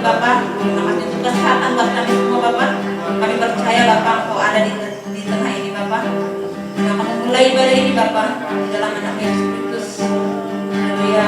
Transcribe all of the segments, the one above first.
Bapak, namanya untuk kesehatan buat kami semua Bapak. Kami percaya Bapak Engkau ada di tengah ini Bapak. Nah, kami mulai ibadah ini Bapak di dalam nama Yesus Kristus. Haleluya.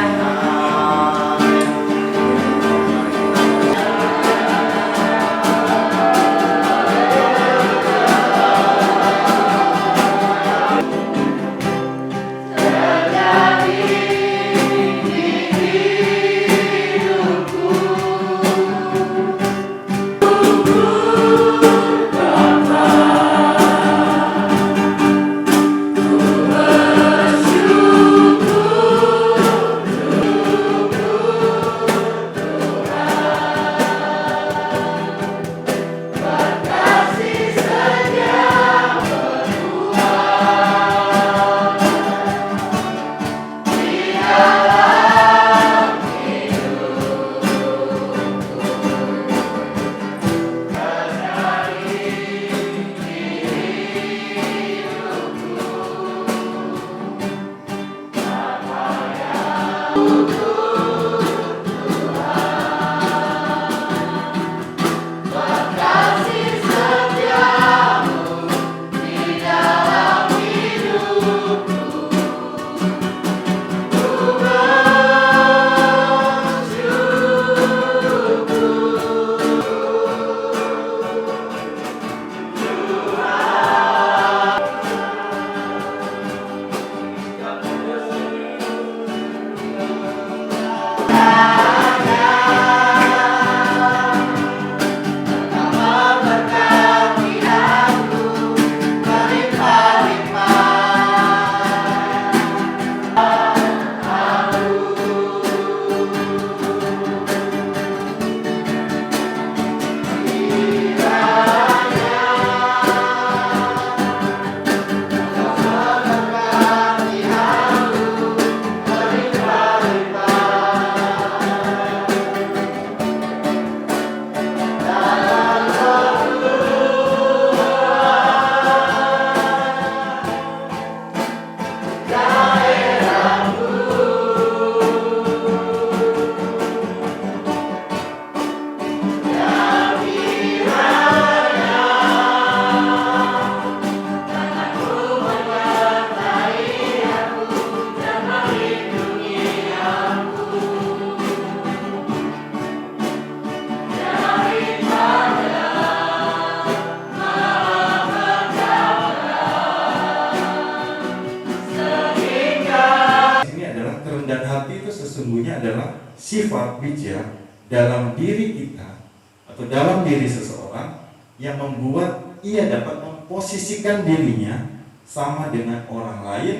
Sesungguhnya adalah sifat bijak dalam diri kita atau dalam diri seseorang yang membuat ia dapat memposisikan dirinya sama dengan orang lain,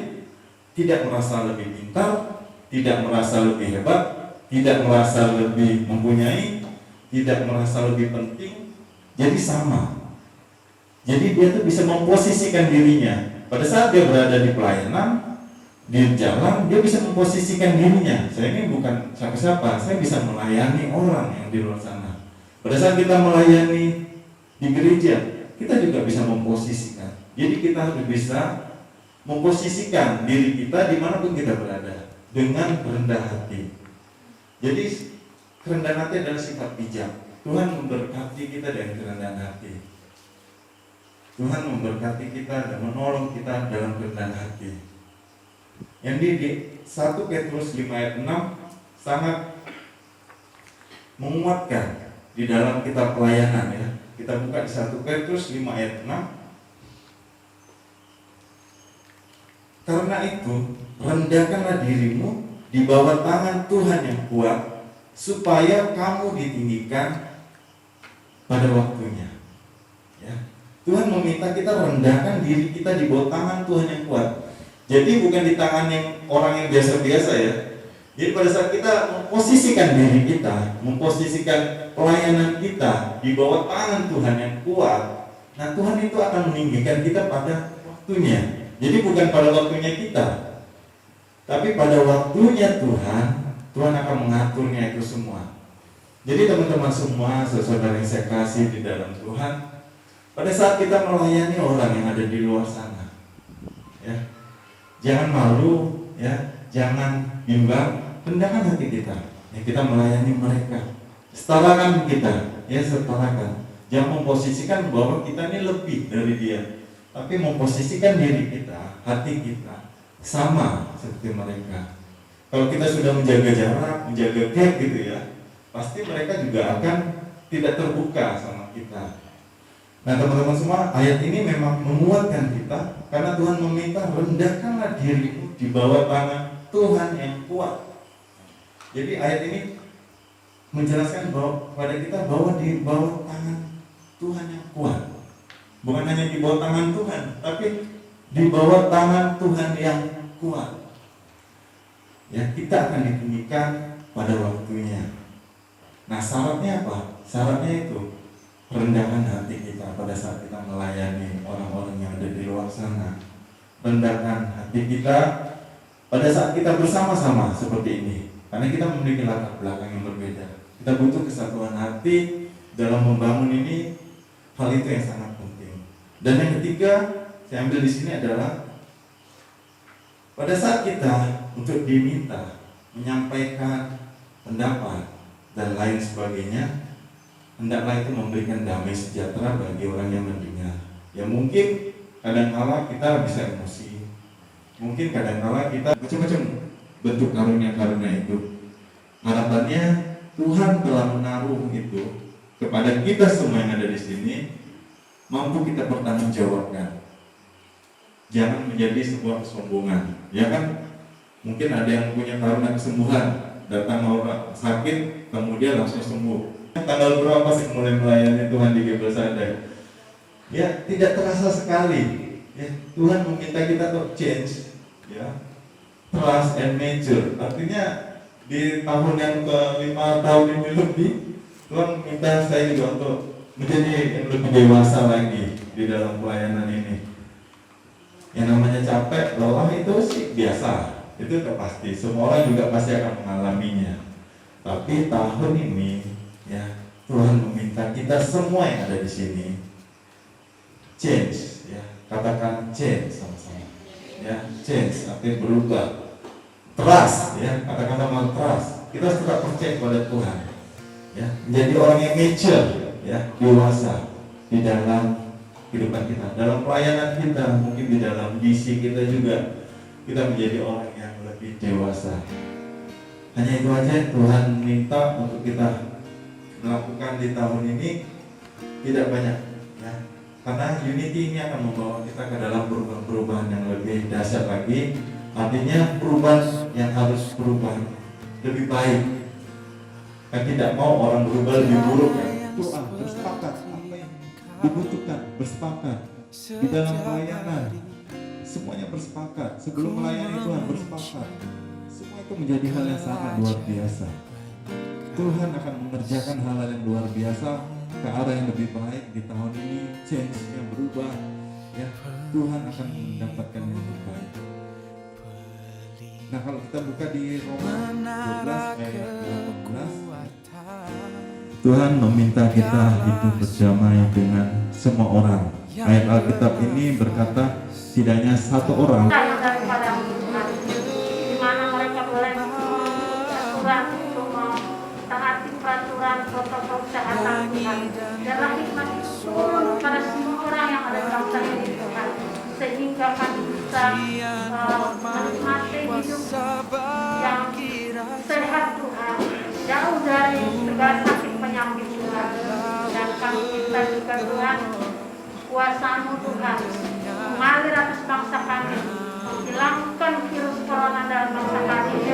tidak merasa lebih pintar, tidak merasa lebih hebat, tidak merasa lebih mempunyai, tidak merasa lebih penting, jadi sama. Jadi dia tuh bisa memposisikan dirinya pada saat dia berada di pelayanan, di jalan, dia bisa memposisikan dirinya. Saya ini bukan siapa-siapa, saya bisa melayani orang yang di luar sana. Pada saat kita melayani di gereja, kita juga bisa memposisikan. Jadi kita harus bisa memposisikan diri kita dimanapun kita berada dengan rendah hati. Jadi kerendahan hati adalah sifat bijak. Tuhan memberkati kita dengan kerendahan hati. Tuhan memberkati kita dan menolong kita dalam kerendahan hati. Yang di 1 Petrus 5 ayat 6 sangat menguatkan di dalam kitab pelayanan ya. Kita buka di 1 Petrus 5 ayat 6. Karena itu, rendahkanlah dirimu di bawah tangan Tuhan yang kuat, supaya kamu ditinggikan pada waktunya. Ya. Tuhan meminta kita rendahkan diri kita di bawah tangan Tuhan yang kuat. Jadi bukan di tangan yang orang yang biasa-biasa ya. Jadi pada saat kita memposisikan diri kita, memposisikan pelayanan kita di bawah tangan Tuhan yang kuat, nah Tuhan itu akan meninggikan kita pada waktunya. Jadi bukan pada waktunya kita, tapi pada waktunya Tuhan, Tuhan akan mengaturnya itu semua. Jadi teman-teman semua, saudara yang saya kasih di dalam Tuhan, pada saat kita melayani orang yang ada di luar sana, ya, jangan malu, ya, jangan bimbang, rendahkan hati kita. Ya, kita melayani mereka. Setarakan kita, ya setarakan. Jangan memposisikan bahwa kita ini lebih dari dia, tapi memposisikan diri kita, hati kita sama seperti mereka. Kalau kita sudah menjaga jarak, menjaga gap gitu ya, pasti mereka juga akan tidak terbuka sama kita. Nah teman-teman semua, ayat ini memang menguatkan kita karena Tuhan meminta rendahkanlah dirimu di bawah tangan Tuhan yang kuat. Jadi ayat ini menjelaskan bahwa pada kita bahwa di bawah tangan Tuhan yang kuat. Bukan hanya di bawah tangan Tuhan, tapi di bawah tangan Tuhan yang kuat. Ya, kita akan ditinggikan pada waktunya. Nah, syaratnya apa? Syaratnya itu rendahkan hati kita pada saat kita melayani orang-orang yang ada di luar sana. Rendahkan hati kita pada saat kita bersama-sama seperti ini. Karena kita memiliki latar belakang yang berbeda. Kita butuh kesatuan hati dalam membangun ini. Hal itu yang sangat penting. Dan yang ketiga, saya ambil di sini adalah pada saat kita untuk diminta menyampaikan pendapat dan lain sebagainya, hendaklah itu memberikan damai sejahtera bagi orang yang mendengar. Ya mungkin kadang-kala kita bisa emosi, mungkin kadang-kala kita macam-macam bentuk karunia-karunia itu. Harapannya Tuhan telah menaruh itu kepada kita semua yang ada di sini, mampu kita pertanggungjawabkan. Jangan menjadi sebuah kesombongan. Ya kan, mungkin ada yang punya karunia kesembuhan, datang orang sakit, kemudian langsung sembuh. Tanggal berapa sih mulai melayani Tuhan di Gebel Sadai? Ya, tidak terasa sekali. Ya, Tuhan meminta kita untuk change, ya, trust and major. Artinya di tahun yang ke-5 tahun ini lebih, Tuhan minta saya juga untuk menjadi yang lebih dewasa lagi di dalam pelayanan ini. Yang namanya capek, lelah itu sih biasa, itu udah pasti. Semua orang juga pasti akan mengalaminya. Tapi tahun ini, ya Tuhan meminta kita semua yang ada di sini change, ya katakan change sama-sama, ya change artinya berubah. Trust, ya katakan sama trust. Kita harus tetap percaya kepada Tuhan, ya menjadi orang yang mature, ya dewasa di dalam kehidupan kita, dalam pelayanan kita, mungkin di dalam misi kita juga kita menjadi orang yang lebih dewasa. Hanya itu aja Tuhan minta untuk kita melakukan di tahun ini, tidak banyak, ya karena unity ini akan membawa kita ke dalam perubahan-perubahan yang lebih dahsyat lagi. Artinya perubahan yang harus berubah lebih baik. Kan tidak mau orang berubah lebih buruk, ya. Tuhan bersepakat apa yang dibutuhkan, bersepakat di dalam pelayanan. Semuanya bersepakat sebelum melayani Tuhan, bersepakat. Semua itu menjadi hal yang sangat luar biasa. Tuhan akan mengerjakan hal-hal yang luar biasa ke arah yang lebih baik di tahun ini. Change yang berubah, ya Tuhan akan mendapatkan yang terbaik. Nah kalau kita buka di Roma 12 ayat 18, Tuhan meminta kita hidup berdamai dengan semua orang. Ayat Alkitab ini berkata tidak hanya satu orang, di mana mereka boleh aturan untuk mentaati peraturan protokol kesehatan Tuhan. Dalam hikmat itu turun kepada semua orang yang ada dalam saya di Tuhan, sehingga kami bisa menikmati hidup yang sehat Tuhan, jauh dari segala sakit penyakit Tuhan. Dan kami minta juga Tuhan, kuasa-Mu Tuhan mengalir atas bangsa kami, menghilangkan virus corona dalam bangsa kami,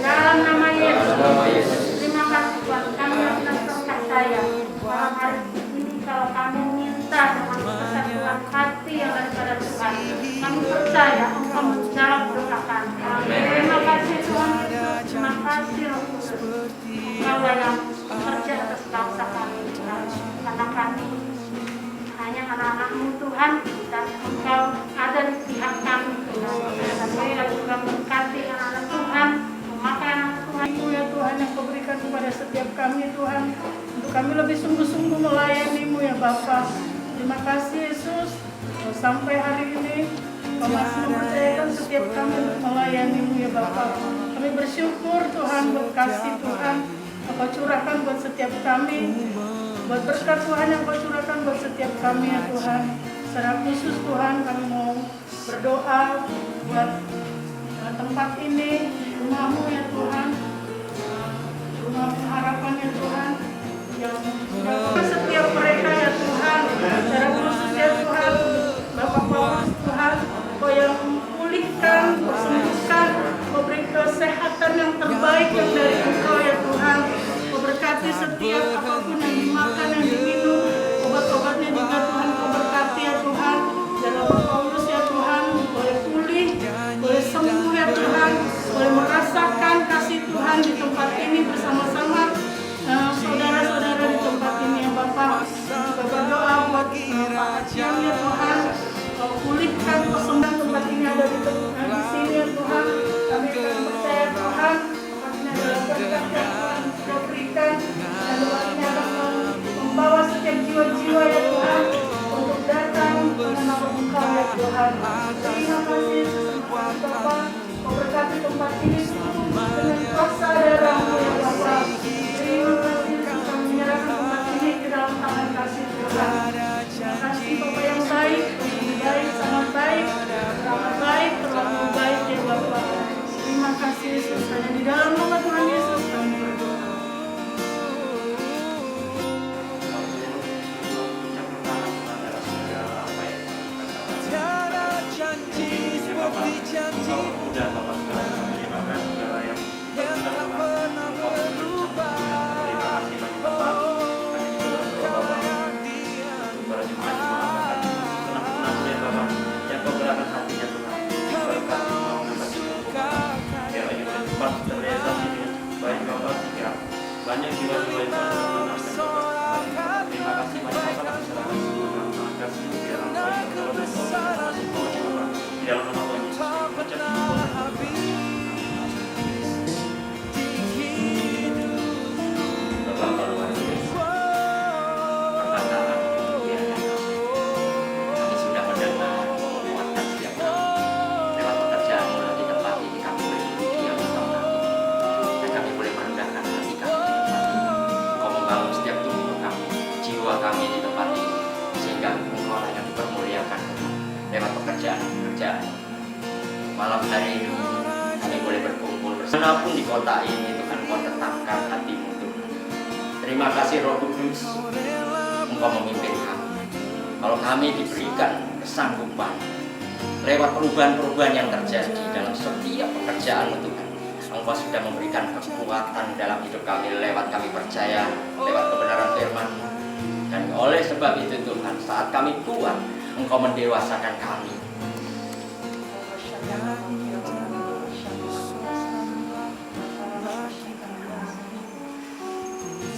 dalam nama Yesus. Terima kasih Tuhan, kami akan percaya malam hari ini kalau kami minta dengan kesatuan hati yang daripada Tuhan, kami percaya Engkau menjawab doa kami. Terima kasih Tuhan Yesus, terima kasih Roh Kudus, Engkau yang bekerja atas bangsa kami Tuhan, karena kami hanya anak-anak-Mu Tuhan, dan Engkau ada di pihak kami Tuhan. Dan Engkau juga memberkati anak-anak Tuhan, memakai anak Tuhan Ya Tuhan yang Kau berikan kepada setiap kami Tuhan, untuk kami lebih sungguh-sungguh melayani-Mu ya Bapa. Terima kasih Yesus, sampai hari ini Kau masih mempercayakan setiap kami untuk melayani-Mu ya Bapa. Kami bersyukur Tuhan, berkasih Tuhan, Kau curahkan buat setiap kami, buat berkat Tuhan yang Kau curahkan buat setiap kami ya Tuhan. Secara khusus Tuhan kami mau berdoa buat tempat ini, rumah-Mu ya Tuhan, rumah pengharapan ya Tuhan, yang setiap mereka ya Tuhan, secara khusus ya Tuhan, Bapak Paulus Tuhan, Kau yang pulihkan, Kau sembuhkan, Kau beri kesehatan yang terbaik yang dari Engkau ya Tuhan. Kau berkati setiap apapun yang dimakan, yang diminum, obat-obatnya juga Tuhan Kau berkati ya Tuhan. Dan Bapak Paulus ya Tuhan, boleh pulih, boleh sembuh ya Tuhan, boleh merasakan kasih Tuhan di tempat ini bersama-sama saudara-saudara di tempat ini ya Bapak. Kita berdoa buat Pak Hajian ya Tuhan, Kau pulihkan, Kau sembuhkan tempat ini ada di sini ya Tuhan. Kami akan percaya Tuhan, tempat ini adalah berkat yang Tuhan sudah berikan, dan tempat ini akan membawa setiap jiwa-jiwa ya Tuhan untuk datang mengenal Engkau ya Tuhan. Terima kasih sesungguhnya Bapak, Kau berkati tempat ini dengan kuasa darah-Mu ya Bapak. Terima kasih kami menyerahkan tempat ini ke dalam tangan kasih Tuhan. Terima kasih Bapak yang baik, lebih baik, sangat baik, sangat baik, terlalu baik ya Bapak. Terima kasih Yesus, hanya di dalam nama Tuhan Yesus kami berdoa. Udah Bapak sekarang terima kasih segala yang terima kasih bagi Bapak. Kami juga berdoa Bapak para jemaat-jemaat tenang ya Bapak, yang Kau gerakkan hatinya Tuhan, berkati mau kasih Bapak, biar lagi cepat terrealisasi baik Bapak, sehingga banyak jiwa-jiwa yang mengenalkan Bapak. Terima kasih banyak Bapak, kami serahkan semua terima kasih di dalam Tuhan di dalam nama Tuhan Yesus kami mengucapkan Bapak luar biasa. Perkataan yang kami sudah mendengar menguatkan setiap kami lewat pekerjaan di tempat ini. Kami boleh bersedia bersama dan kami boleh merendahkan hati kami di tempat ini. Kau membangun setiap tubuh kami, jiwa kami di tempat ini, sehingga Engkau lah yang dipermuliakan lewat pekerjaan. Malam hari ini kami boleh berkumpul bersama pun di kota ini Tuhan, Kau tetapkan hati-Mu Tuhan. Terima kasih Roh Kudus, Engkau memimpin kami. Kalau kami diberikan kesanggupan lewat perubahan-perubahan yang terjadi dalam setiap pekerjaan Tuhan, Engkau sudah memberikan kekuatan dalam hidup kami lewat kami percaya, lewat kebenaran firman. Dan oleh sebab itu Tuhan, saat kami kuat, Engkau mendewasakan kami.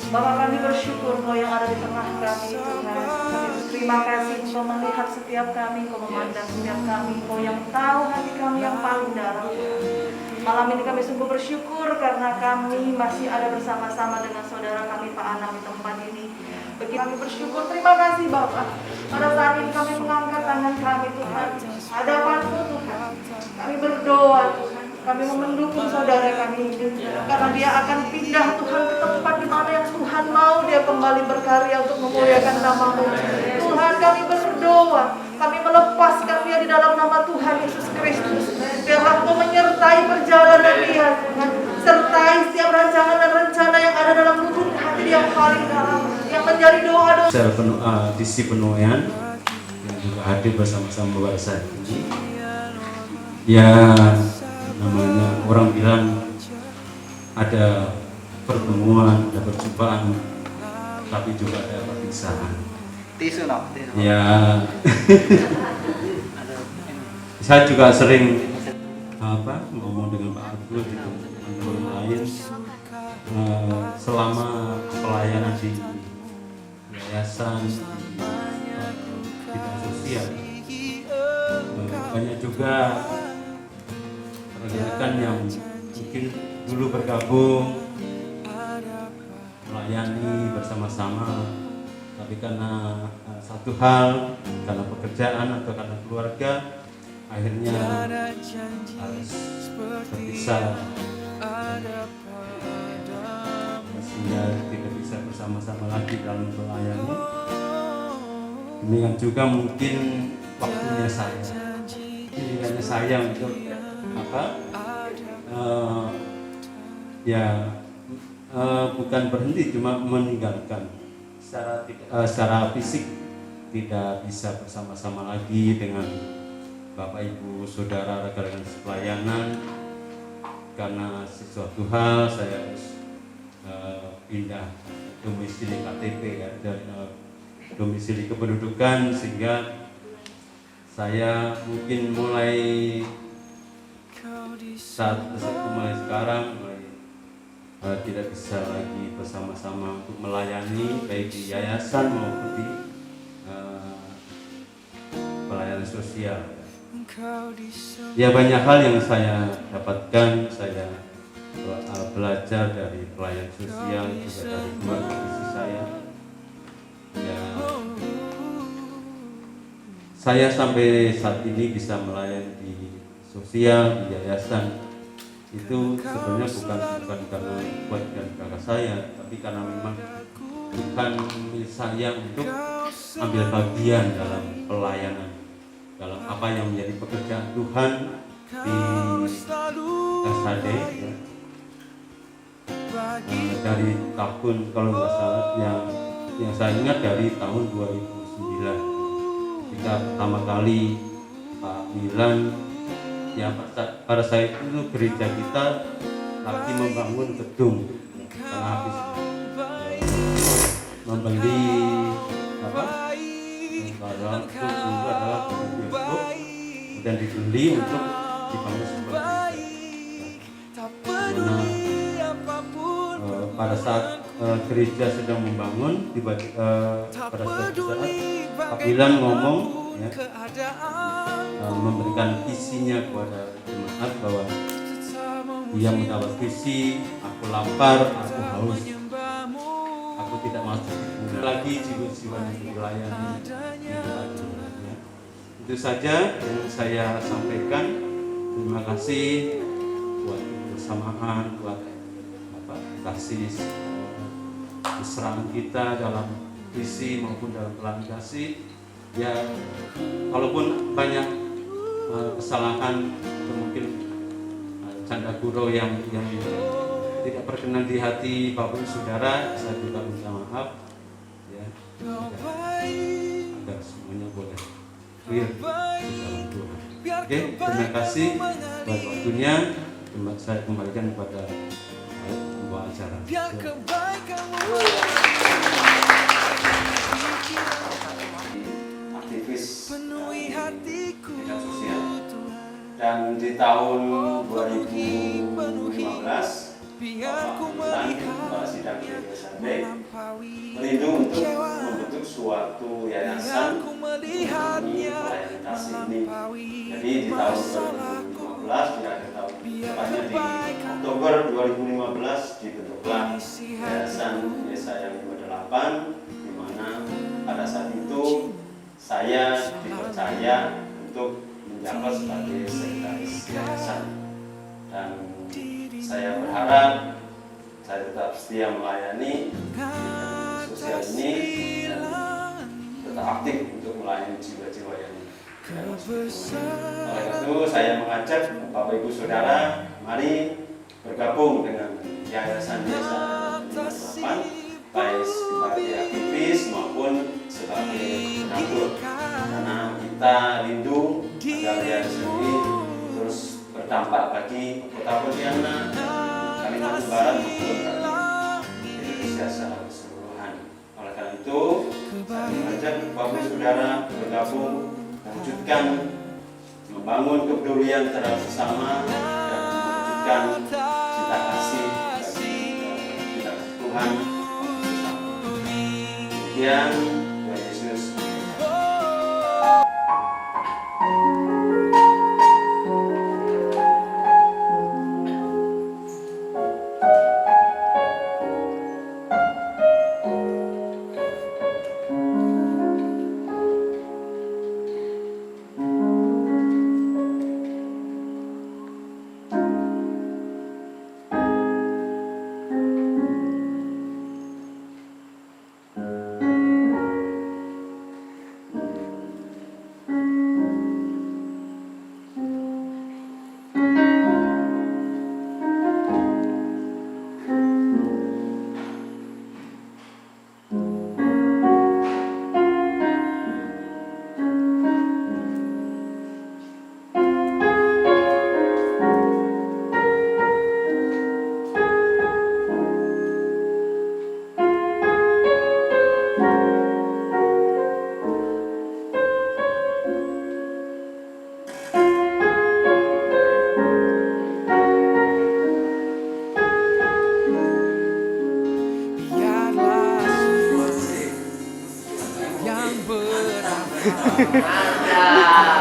Bapak, kami bersyukur Kau yang ada di tengah kami Tuhan. Terima kasih Kau melihat setiap kami, Kau memandang setiap kami, Kau yang tahu hati kami yang paling dalam. Malam ini kami sungguh bersyukur karena kami masih ada bersama-sama dengan saudara kami Pak Anam di tempat ini. Begitu kami bersyukur, terima kasih Bapak. Pada saat ini kami mengangkat tangan kami Tuhan, hadapan-Mu Tuhan. Kami berdoa Tuhan, kami mendukung saudara kami ini, karena dia akan pindah Tuhan ke tempat di mana yang Tuhan mau dia kembali berkarya untuk memuliakan nama-Mu. Tuhan, kami berdoa, kami melepaskan dia di dalam nama Tuhan Yesus Kristus. Biarlah Engkau menyertai perjalanan dia Tuhan, sertai setiap rancangan dan rencana yang ada dalam lubuk hati yang paling dalam, yang menjadi doa-doa. Disi penuaian yang juga hadir bersama-sama pada saat ini. Ya, namanya orang bilang ada pertemuan, ada perjumpaan, tapi juga ada perpisahan. Ya, saya juga sering ngomong dengan Pak Abdul di tempat lain selama pelayanan di yayasan, bidang sosial, banyak juga rekan yang mungkin dulu bergabung melayani bersama-sama, tapi karena satu hal, karena pekerjaan atau karena keluarga, akhirnya harus berpisah. sehingga tidak bisa bersama-sama lagi dalam melayani. Demikian juga mungkin waktunya saya, pilihannya saya untuk bukan berhenti, cuma meninggalkan secara fisik, tidak bisa bersama-sama lagi dengan Bapak Ibu Saudara rekan-rekan pelayanan karena sesuatu hal saya harus pindah domisili KTP ya, dari domisili kependudukan, sehingga saya mungkin mulai sekarang tidak bisa lagi bersama-sama untuk melayani baik di yayasan maupun di pelayanan sosial. Ya, banyak hal yang saya dapatkan, saya belajar dari pelayanan sosial, juga dari keluarga istri saya. Ya, saya sampai saat ini bisa melayani di sosial, di yayasan. Itu sebenarnya bukan karena buat dan kakak saya, tapi karena memang Tuhan memilih saya untuk ambil bagian dalam pelayanan, dalam apa yang menjadi pekerjaan Tuhan di KSHD ya. Dari tahun, kalau nggak salah, yang saya ingat dari tahun 2009 ketika pertama kali Pak Milan ya, pada saat itu gereja kita lagi membangun gedung karena habis membeli adalah bioskop dan dibeli untuk dibangun seperti itu. Pada saat gereja sedang membangun, pada saat Pak Milan ngomong ya, memberikan visinya kepada jemaat bahwa dia mendapat visi, aku lapar, aku haus, aku tidak masuk lagi jiwa-jiwa yang dilayani. Itu saja yang saya sampaikan. Terima kasih buat kebersamaan, buat kasih mesraan kita dalam visi maupun dalam pelayanan kasih. Ya, walaupun banyak kesalahan atau mungkin canda gurau yang tidak berkenan di hati Bapak Ibu Saudara, saya juga minta maaf ya, agar semuanya boleh clear di dalam Tuhan. Oke, terima kasih buat waktunya. Saya kembalikan kepada pembawa acara. Aktivis bidang sosial, dan di tahun 2015 Bapak Kepala Sidang KSHD melindung untuk membentuk suatu yayasan pelayanan kasih ini. Jadi di tahun 2015, tidak ada tahun tepatnya di Oktober 2015 dibentuklah Yayasan Yesaya 58, di mana pada saat itu saya dipercaya untuk menjabat sebagai sekretaris yayasan, dan saya berharap saya tetap setia melayani sosial ini dan tetap aktif untuk melayani jiwa-jiwa yang dalam sosial. Oleh itu saya mengajak Bapak Ibu Saudara, mari bergabung dengan Yayasan Yesaya 58, baik sebagai aktivis maupun sebagai penabur, karena kita rindu agar yayasan ini terus berdampak bagi Kota Pontianak, Kalimantan Barat maupun Indonesia secara keseluruhan. Oleh karena itu, saya mengajak Bapak Saudara bergabung, mewujudkan, membangun kepedulian terhadap sesama dan mewujudkan cita kasih bagi kita Tuhan bersama. Demikian, Tuhan Yesus.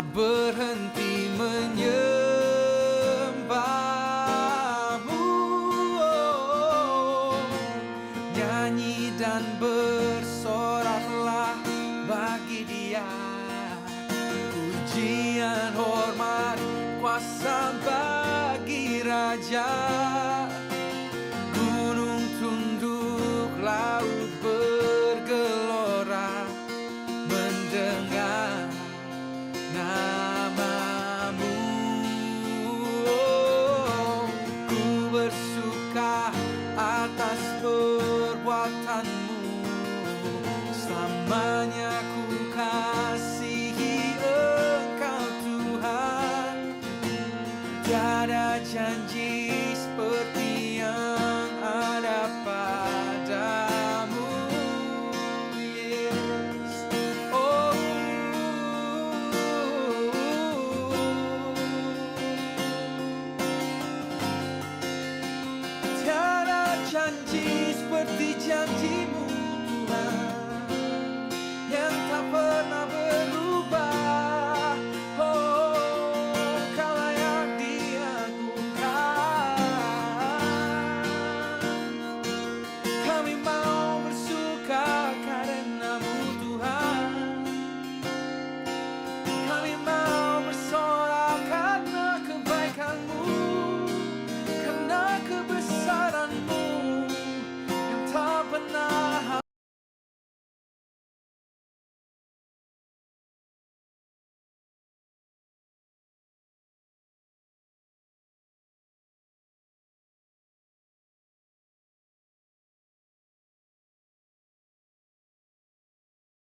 berhenti menyembahmu, nyanyi dan bersoraklah bagi Dia, pujian hormat kuasa bagi Raja. Gunung tunduk, laut bergelora mendengar namamu. Ku bersuka atas perbuatanmu, selamanya ku kasihi Engkau Tuhan. Tiada janji